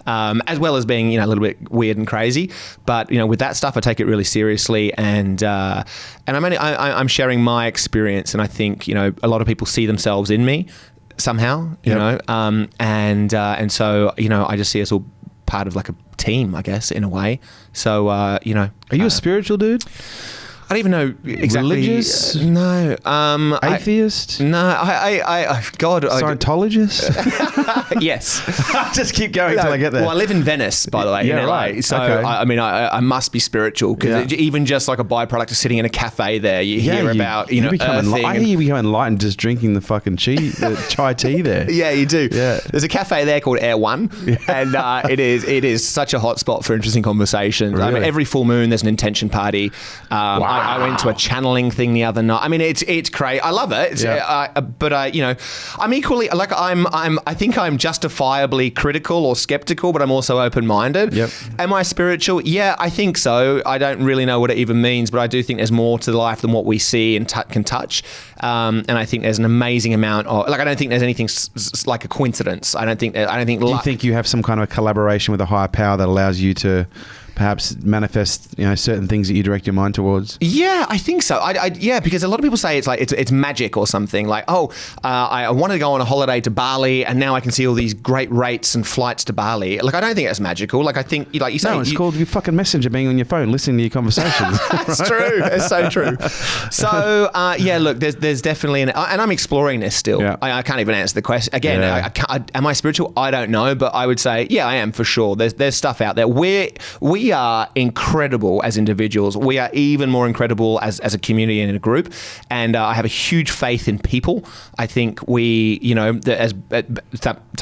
as well as being, you know, a little bit weird and crazy. But, you know, with that stuff, I take it really seriously, and I'm sharing my experience, and I think, you know, a lot of people see themselves in me somehow, you know, and so, you know, I just see us all part of like a team, I guess, in a way. So, you know. Are you a spiritual dude? I don't even know exactly. Religious? No. Atheist? God. Scientologist? Yes. Just keep going until I get there. Well, I live in Venice, by the way, in LA. Right. So, okay. I mean, I must be spiritual, because even just like a byproduct of sitting in a cafe there, you hear about, you know, earthing. I hear you become enlightened just drinking the fucking chai tea there. Yeah, you do. Yeah. There's a cafe there called Air One, and it is such a hot spot for interesting conversations. Really? I mean, every full moon, there's an intention party. Wow. I went to a channeling thing the other night. I mean, it's great. I love it. But you know, I'm equally like I think I'm justifiably critical or skeptical, but I'm also open-minded. Yep. Am I spiritual? Yeah, I think so. I don't really know what it even means, but I do think there's more to life than what we see and can touch. And I think there's an amazing amount of, like, I don't think there's anything like a coincidence. I don't think. Do you think you have some kind of a collaboration with a higher power that allows you to perhaps manifest, you know, certain things that you direct your mind towards? Yeah, I think so. Yeah, because a lot of people say it's like it's magic or something. Like, I wanted to go on a holiday to Bali, and now I can see all these great rates and flights to Bali. Like, I don't think that's magical. Like, I think, like you say, no, it's called your fucking messenger being on your phone, listening to your conversations. It's true. It's so true. So, yeah, look, there's definitely and I'm exploring this still. Yeah. I can't even answer the question again. Yeah. Am I spiritual? I don't know, but I would say, yeah, I am for sure. There's stuff out there. We are incredible as individuals. We are even more incredible as a community and in a group. And I have a huge faith in people. I think we, you know,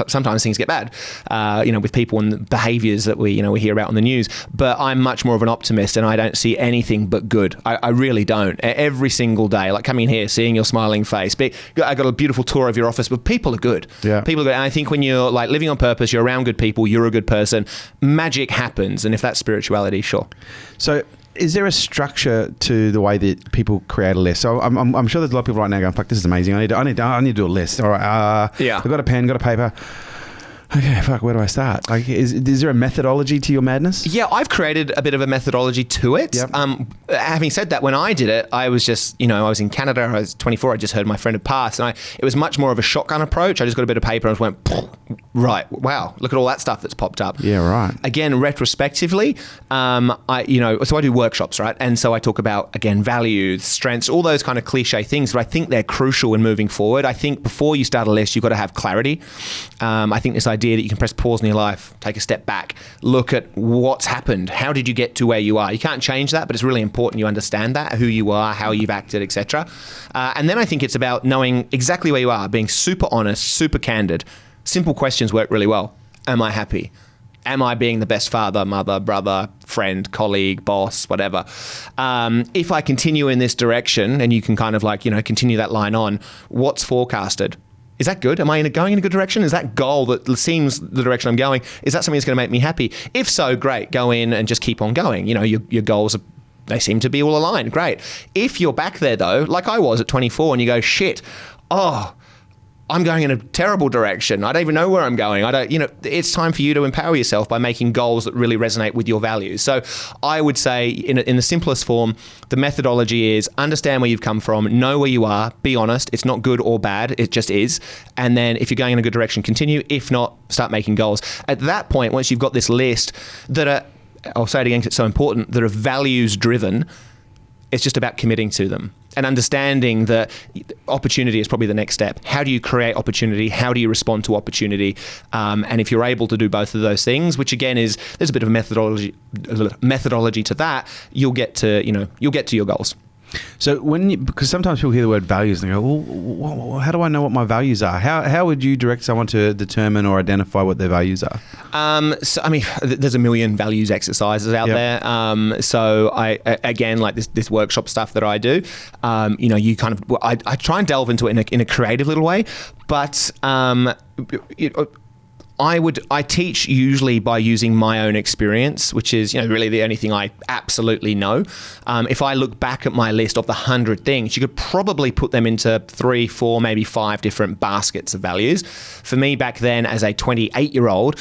sometimes things get bad, you know, with people and the behaviors that we hear about on the news. But I'm much more of an optimist, and I don't see anything but good. I really don't. Every single day, like coming here, seeing your smiling face. I got a beautiful tour of your office, but people are good. Yeah. People are good. And I think when you're like living on purpose, you're around good people, you're a good person, magic happens. And if that's spirituality, sure. So is there a structure to the way that people create a list? So I'm sure there's a lot of people right now going, fuck, this is amazing. I need to do a list. All right. Yeah. I've got a pen, got a paper. Okay, fuck, where do I start? Like, is there a methodology to your madness? Yeah, I've created a bit of a methodology to it. Yep. Having said that, when I did it, I was just, you know, I was in Canada, I was 24, I just heard my friend had passed, and it was much more of a shotgun approach. I just got a bit of paper and went, right, wow, look at all that stuff that's popped up. Yeah, right. Again, retrospectively, so I do workshops, right? And so I talk about, again, values, strengths, all those kind of cliche things, but I think they're crucial in moving forward. I think before you start a list, you've got to have clarity. I think this idea that you can press pause in your life, take a step back, look at what's happened. How did you get to where you are? You can't change that, but it's really important you understand that, who you are, how you've acted, etc. And then I think it's about knowing exactly where you are, being super honest, super candid. Simple questions work really well. Am I happy? Am I being the best father, mother, brother, friend, colleague, boss, whatever? If I continue in this direction, and you can kind of like, you know, continue that line on, what's forecasted? Is that good? Am I going in a good direction? Is that goal that seems the direction I'm going? Is that something that's going to make me happy? If so, great. Go in and just keep on going. You know, your goals they seem to be all aligned. Great. If you're back there though, like I was at 24, and you go, shit, I'm going in a terrible direction. I don't even know where I'm going. It's time for you to empower yourself by making goals that really resonate with your values. So I would say in the simplest form, the methodology is understand where you've come from, know where you are, be honest. It's not good or bad. It just is. And then if you're going in a good direction, continue. If not, start making goals. At that point, once you've got this list that are, I'll say it again because it's so important, that are values driven, it's just about committing to them and understanding that opportunity is probably the next step. How do you create opportunity? How do you respond to opportunity? And if you're able to do both of those things, which again is, there's a bit of a methodology to that, you'll get to your goals. So because sometimes people hear the word values and they go, well, how do I know what my values are? How would you direct someone to determine or identify what their values are? So I mean, there's a million values exercises out there. So I again, like this workshop stuff that I do, you kind of, I try and delve into it in a creative little way, but I teach usually by using my own experience, which is, really the only thing I absolutely know. If I look back at my list of the 100 things, you could probably put them into 3, 4, maybe 5 different baskets of values. For me back then, as a 28-year-old,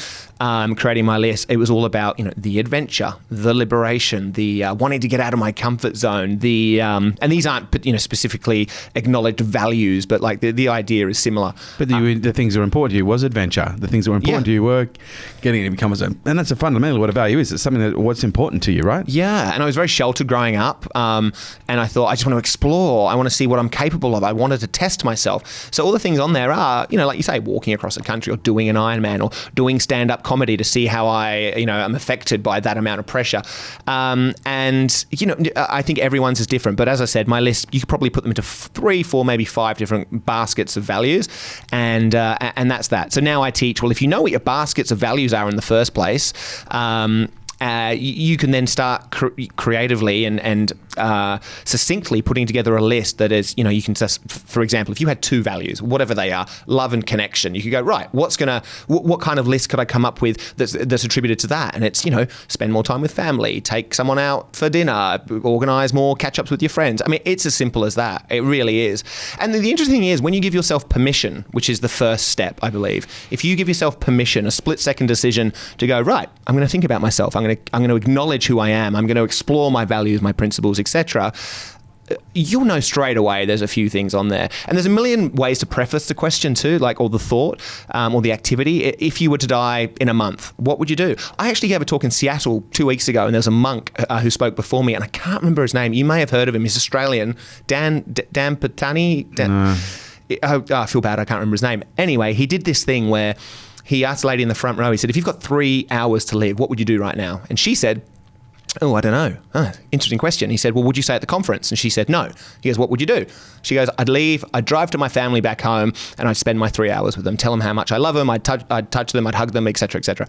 creating my list, it was all about, the adventure, the liberation, the wanting to get out of my comfort zone, and these aren't, specifically acknowledged values, but like the idea is similar. But the things that were important to you was adventure. The things that were important to you were getting into comfort zone. And that's fundamentally what a value is. It's something that what's important to you, right? Yeah. And I was very sheltered growing up. And I thought, I just want to explore. I want to see what I'm capable of. I wanted to test myself. So all the things on there are, like you say, walking across the country or doing an Ironman or doing stand-up comedy to see how I, am affected by that amount of pressure. And, I think everyone's is different. But as I said, my list, you could probably put them into 3, 4, maybe 5 different baskets of values. And that's that. So now I teach, well, if you know what your baskets of values are in the first place, you can then start creatively and succinctly putting together a list that is, you can just, for example, if you had 2 values, whatever they are, love and connection, you could go, right, what kind of list could I come up with that's attributed to that? And it's, spend more time with family, take someone out for dinner, organize more catch-ups with your friends. I mean, it's as simple as that. It really is. And the interesting thing is when you give yourself permission, which is the first step, I believe, if you give yourself permission, a split-second decision to go, right, I'm going to think about myself. I'm going to acknowledge who I am. I'm going to explore my values, my principles, etc. You'll know straight away there's a few things on there. And there's a million ways to preface the question too, or the thought, or the activity. If you were to die in a month, what would you do? I actually gave a talk in Seattle 2 weeks ago, and there's a monk who spoke before me, and I can't remember his name. You may have heard of him. He's Australian. Dan Patani. No. I feel bad. I can't remember his name. Anyway, he did this thing where he asked a lady in the front row, he said, if you've got 3 hours to live, what would you do right now? And she said, oh, I don't know. Interesting question. He said, well, would you stay at the conference? And she said, no. He goes, what would you do? She goes, I'd leave, I'd drive to my family back home, and I'd spend my 3 hours with them, tell them how much I love them, I'd touch them, I'd hug them, etc., etc.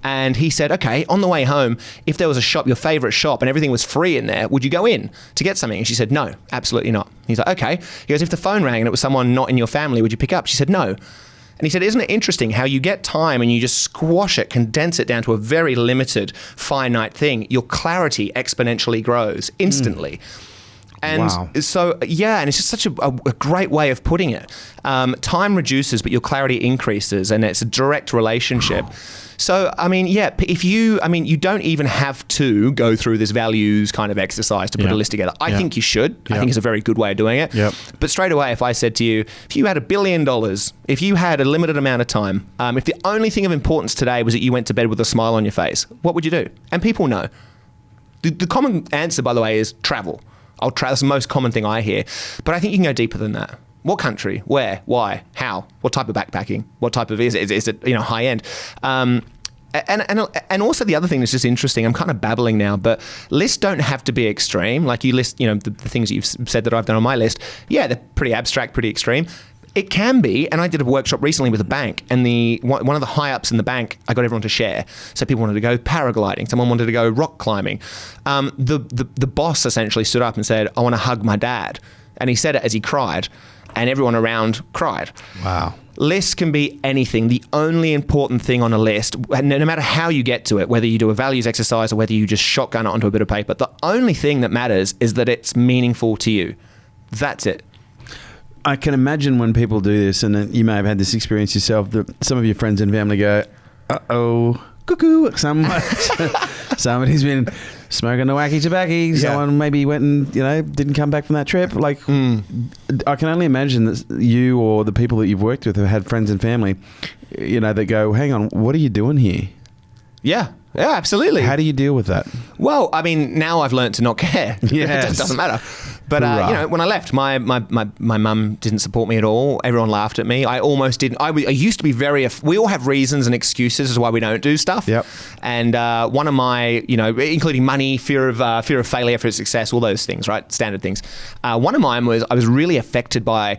And he said, okay, on the way home, if there was a shop, your favorite shop, and everything was free in there, would you go in to get something? And she said, no, absolutely not. He's like, okay. He goes, if the phone rang and it was someone not in your family, would you pick up? She said, no. And he said, isn't it interesting how you get time and you just squash it, condense it down to a very limited, finite thing, your clarity exponentially grows instantly. And so, and it's just such a great way of putting it. Time reduces, but your clarity increases, and it's a direct relationship. So, you don't even have to go through this values kind of exercise to put a list together. I think you should. I think it's a very good way of doing it. But straight away, if I said to you, if you had $1 billion, if you had a limited amount of time, if the only thing of importance today was that you went to bed with a smile on your face, what would you do? And people know. The common answer, by the way, is travel. I'll try. That's the most common thing I hear. But I think you can go deeper than that. What country? Where? Why? How? What type of backpacking? What type of is it high end? And also the other thing that's just interesting, I'm kind of babbling now, but lists don't have to be extreme. Like you list, the things that you've said that I've done on my list. Yeah, they're pretty abstract, pretty extreme. It can be, and I did a workshop recently with a bank, and one of the high ups in the bank, I got everyone to share. So people wanted to go paragliding, someone wanted to go rock climbing. The boss essentially stood up and said, I want to hug my dad. And he said it as he cried, and everyone around cried. Wow. Lists can be anything. The only important thing on a list, no matter how you get to it, whether you do a values exercise or whether you just shotgun it onto a bit of paper, the only thing that matters is that it's meaningful to you. That's it. I can imagine when people do this, and you may have had this experience yourself, that some of your friends and family go, uh-oh, cuckoo, somebody's been smoking the wacky tobacco, someone maybe went and, didn't come back from that trip. Like, I can only imagine that you or the people that you've worked with have had friends and family, that go, hang on, what are you doing here? Yeah. Yeah, absolutely. How do you deal with that? Well, now I've learned to not care. Yes. It doesn't matter. But, when I left, my mum didn't support me at all. Everyone laughed at me. I almost didn't. I used to be we all have reasons and excuses as to why we don't do stuff. Yep. And one of my, including money, fear of failure, fear of success, all those things, right? Standard things. One of mine was I was really affected by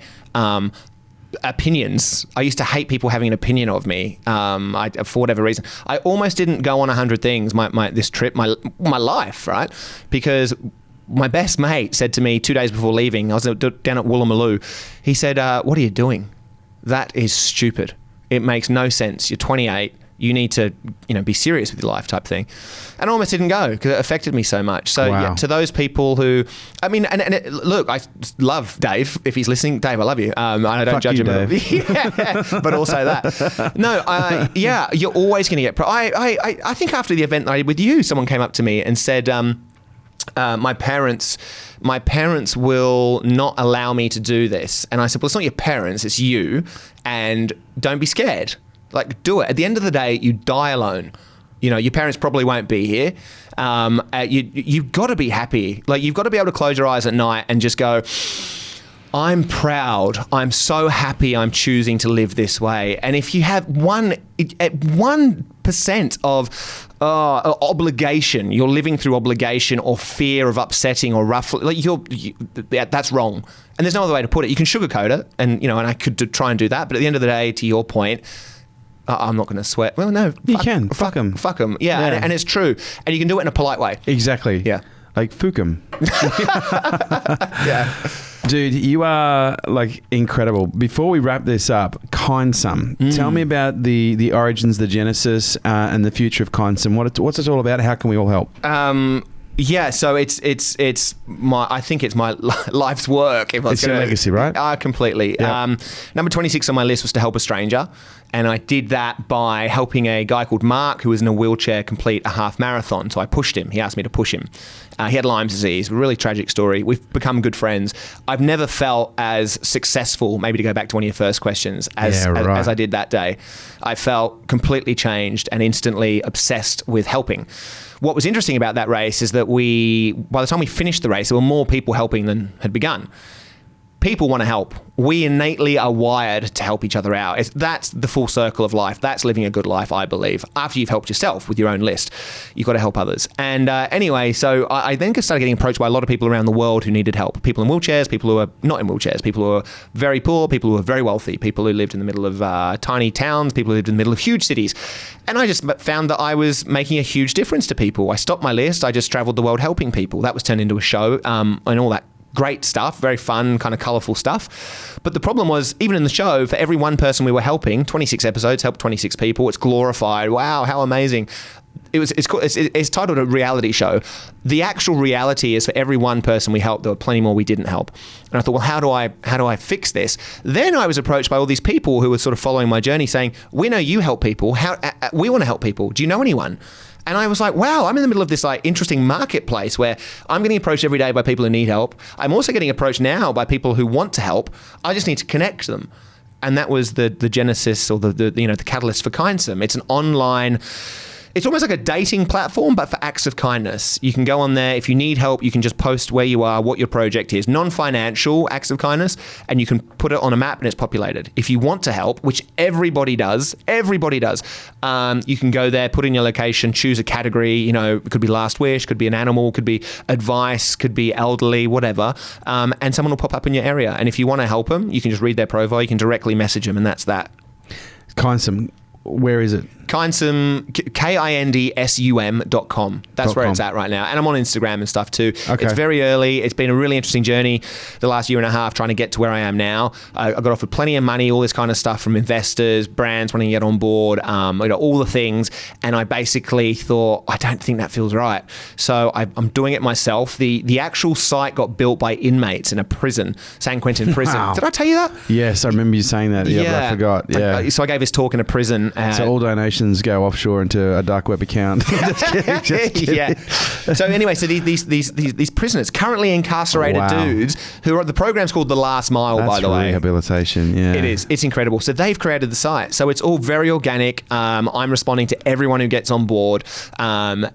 opinions. I used to hate people having an opinion of me. For whatever reason, I almost didn't go on 100 things. This trip, my life, right? Because my best mate said to me 2 days before leaving, I was down at Woolloomooloo. He said, "What are you doing? That is stupid. It makes no sense. You're 28. You need to, be serious with your life type thing. And I almost didn't go because it affected me so much. So Wow. yeah, to those people who, look, I love Dave. If he's listening, Dave, I love you. I don't Fuck judge you, him. Dave. Yeah, but also that. No, you're always going to get, I think after the event that I did with you, someone came up to me and said, my parents will not allow me to do this. And I said, well, it's not your parents, it's you. And don't be scared. Like, do it. At the end of the day, you die alone. Your parents probably won't be here. You've got to be happy. Like, you've got to be able to close your eyes at night and just go, I'm proud. I'm so happy I'm choosing to live this way. And if you have 1% of obligation, you're living through obligation or fear of upsetting or ruffling, that's wrong. And there's no other way to put it. You can sugarcoat it, and I could try and do that. But at the end of the day, to your point, I'm not going to sweat. Well, no. You can. Fuck them. Fuck them. Yeah. And it's true. And you can do it in a polite way. Exactly. Yeah. Like, fuck 'em. Yeah. Dude, you are like incredible. Before we wrap this up, Kindsome. Tell me about the origins, the genesis, and the future of Kindsome. What's it all about? How can we all help? Yeah, so it's my, I think it's my life's work. It's your legacy, right? Completely. Yeah. Number 26 on my list was to help a stranger. And I did that by helping a guy called Mark, who was in a wheelchair, complete a half marathon. So I pushed him. He asked me to push him. He had Lyme's disease, a really tragic story. We've become good friends. I've never felt as successful, maybe to go back to one of your first questions, as I did that day. I felt completely changed and instantly obsessed with helping. What was interesting about that race is that by the time we finished the race, there were more people helping than had begun. People want to help. We innately are wired to help each other out. That's the full circle of life. That's living a good life, I believe. After you've helped yourself with your own list, you've got to help others. And anyway, so I then started getting approached by a lot of people around the world who needed help. People in wheelchairs, people who are not in wheelchairs, people who are very poor, people who are very wealthy, people who lived in the middle of tiny towns, people who lived in the middle of huge cities. And I just found that I was making a huge difference to people. I stopped my list. I just traveled the world helping people. That was turned into a show and all that. Great stuff, very fun, kind of colourful stuff. But the problem was, even in the show, for every one person we were helping, 26 episodes, helped 26 people, it's glorified. Wow, how amazing. It's titled a reality show. The actual reality is for every one person we helped, there were plenty more we didn't help. And I thought, well, how do I fix this? Then I was approached by all these people who were sort of following my journey saying, we know you help people. We want to help people. Do you know anyone? And I was like, wow, I'm in the middle of this interesting marketplace where I'm getting approached every day by people who need help. I'm also getting approached now by people who want to help. I just need to connect them. And that was the genesis or the catalyst for Kindsome. It's an online, it's almost like a dating platform, but for acts of kindness. You can go on there. If you need help, you can just post where you are, what your project is, non-financial acts of kindness, and you can put it on a map and it's populated. If you want to help, which everybody does, you can go there, put in your location, choose a category, it could be last wish, could be an animal, could be advice, could be elderly, whatever, and someone will pop up in your area. And if you want to help them, you can just read their profile, you can directly message them, and that's that. Kindsome, where is it? Kindsum, KINDSUM.com. That's where it's at right now. And I'm on Instagram and stuff too. Okay. It's very early. It's been a really interesting journey the last year and a half trying to get to where I am now. I got offered plenty of money, all this kind of stuff from investors, brands wanting to get on board, all the things. And I basically thought, I don't think that feels right. So I'm doing it myself. The actual site got built by inmates in a prison, San Quentin prison. Wow. Did I tell you that? Yes, I remember you saying that. Yeah, but I forgot. Yeah. So I gave this talk in a prison. So all donations go offshore into a dark web account. Just kidding. Yeah. So anyway, so these prisoners, currently incarcerated dudes, who are, the program's called The Last Mile, by the way. Rehabilitation, yeah. It is. It's incredible. So they've created the site. So it's all very organic. I'm responding to everyone who gets on board. As I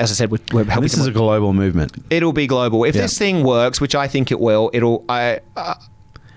said, we're helping. This is a global movement. It'll be global. If this thing works, which I think it will,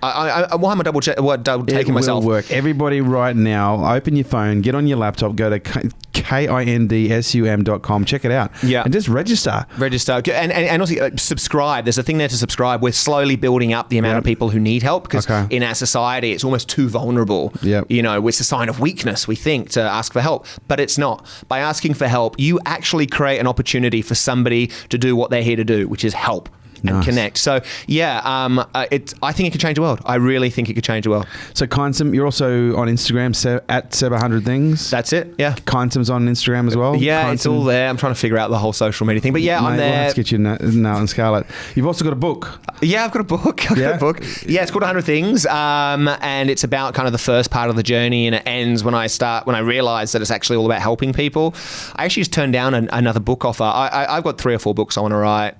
why am I double taking myself? It will work. Everybody right now, open your phone, get on your laptop, go to KINDSUM.com, check it out. Yeah. And just register. And also subscribe. There's a thing there to subscribe. We're slowly building up the amount of people who need help because in our society, it's almost too vulnerable. Yep. It's a sign of weakness, we think, to ask for help. But it's not. By asking for help, you actually create an opportunity for somebody to do what they're here to do, which is help. Nice. connect. So I think it could change the world. I really think it could change the world. So Kindsome, you're also on Instagram, at Seb100things. That's it. Yeah. Kindsome's on Instagram as well. Yeah, it's all there. I'm trying to figure out the whole social media thing, but yeah, I'm there. Let's get you Nat and Scarlett. You've also got a book. Yeah, I've got a book. Yeah, it's called 100 Things, and it's about kind of the first part of the journey, and it ends when I realise that it's actually all about helping people. I actually just turned down another book offer. I've got 3 or 4 books I want to write.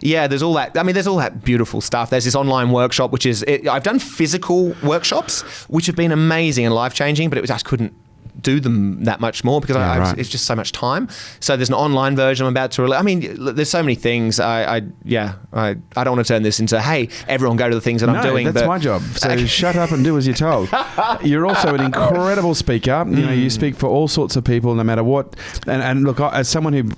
There's all that. I mean, there's all that beautiful stuff. There's this online workshop, which is I've done physical workshops, which have been amazing and life changing, but I just couldn't do them that much more because it's just so much time. So there's an online version I'm about to release. I mean, there's so many things. I don't want to turn this into, hey, everyone go to the things that I'm doing. That's my job. So shut up and do as you're told. You're also an incredible speaker. You know, you speak for all sorts of people, no matter what. And look, as someone who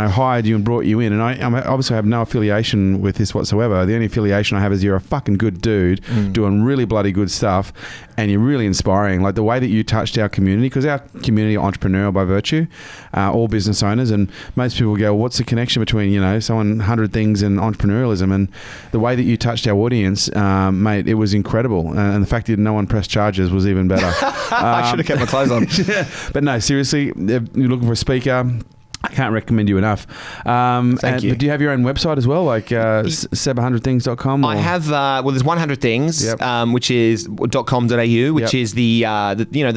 hired you and brought you in, and I obviously have no affiliation with this whatsoever. The only affiliation I have is you're a fucking good dude doing really bloody good stuff, and you're really inspiring. Like the way that you touched our community, because our community are entrepreneurial by virtue, all business owners, and most people go, well, what's the connection between, someone 100 things and entrepreneurialism? And the way that you touched our audience, mate, it was incredible. And the fact that no one pressed charges was even better. I should have kept my clothes on. But no, seriously, you're looking for a speaker, I can't recommend you enough. Thank you. But do you have your own website as well, like seb100things.com? I have. There's 100 Things, which is .com.au, which is the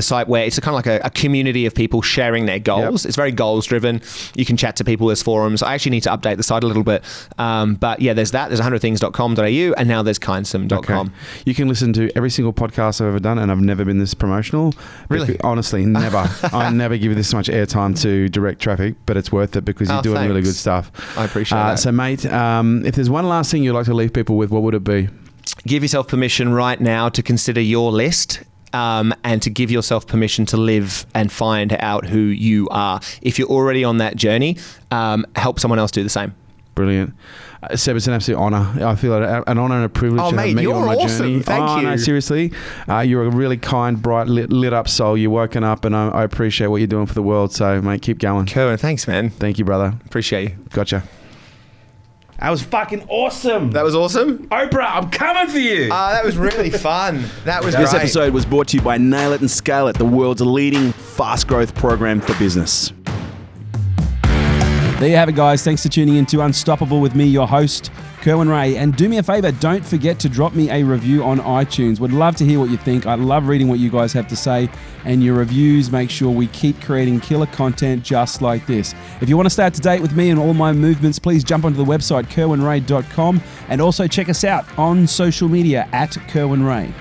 site where it's kind of like a community of people sharing their goals. It's very goals driven. You can chat to people. There's forums. I actually need to update the site a little bit. But yeah, there's that. There's 100things.com.au, and now there's kindsome.com. Okay. You can listen to every single podcast I've ever done, and I've never been this promotional. Really? Honestly, never. I never give you this much airtime to direct traffic, but it's worth it because you're doing really good stuff. I appreciate that. So, mate, if there's one last thing you'd like to leave people with, what would it be? Give yourself permission right now to consider your list. And to give yourself permission to live and find out who you are. If you're already on that journey, help someone else do the same. Brilliant. Seb, it's an absolute honour. I feel an honour and a privilege to have met you on my journey. Thank you. No, seriously. You're a really kind, bright, lit up soul. You're woken up, and I appreciate what you're doing for the world. So, mate, keep going. Kerwin, thanks, man. Thank you, brother. Appreciate you. Gotcha. That was fucking awesome. That was awesome? Oprah, I'm coming for you. That was really fun. That was This great. episode was brought to you by Nail It and Scale It, the world's leading fast growth program for business. There you have it, guys. Thanks for tuning in to Unstoppable with me, your host, Kerwin Ray. And do me a favor, don't forget to drop me a review on iTunes. Would love to hear what you think. I love reading what you guys have to say. And your reviews make sure we keep creating killer content just like this. If you want to stay up to date with me and all my movements, please jump onto the website, kerwinray.com. And also check us out on social media at Kerwin Ray.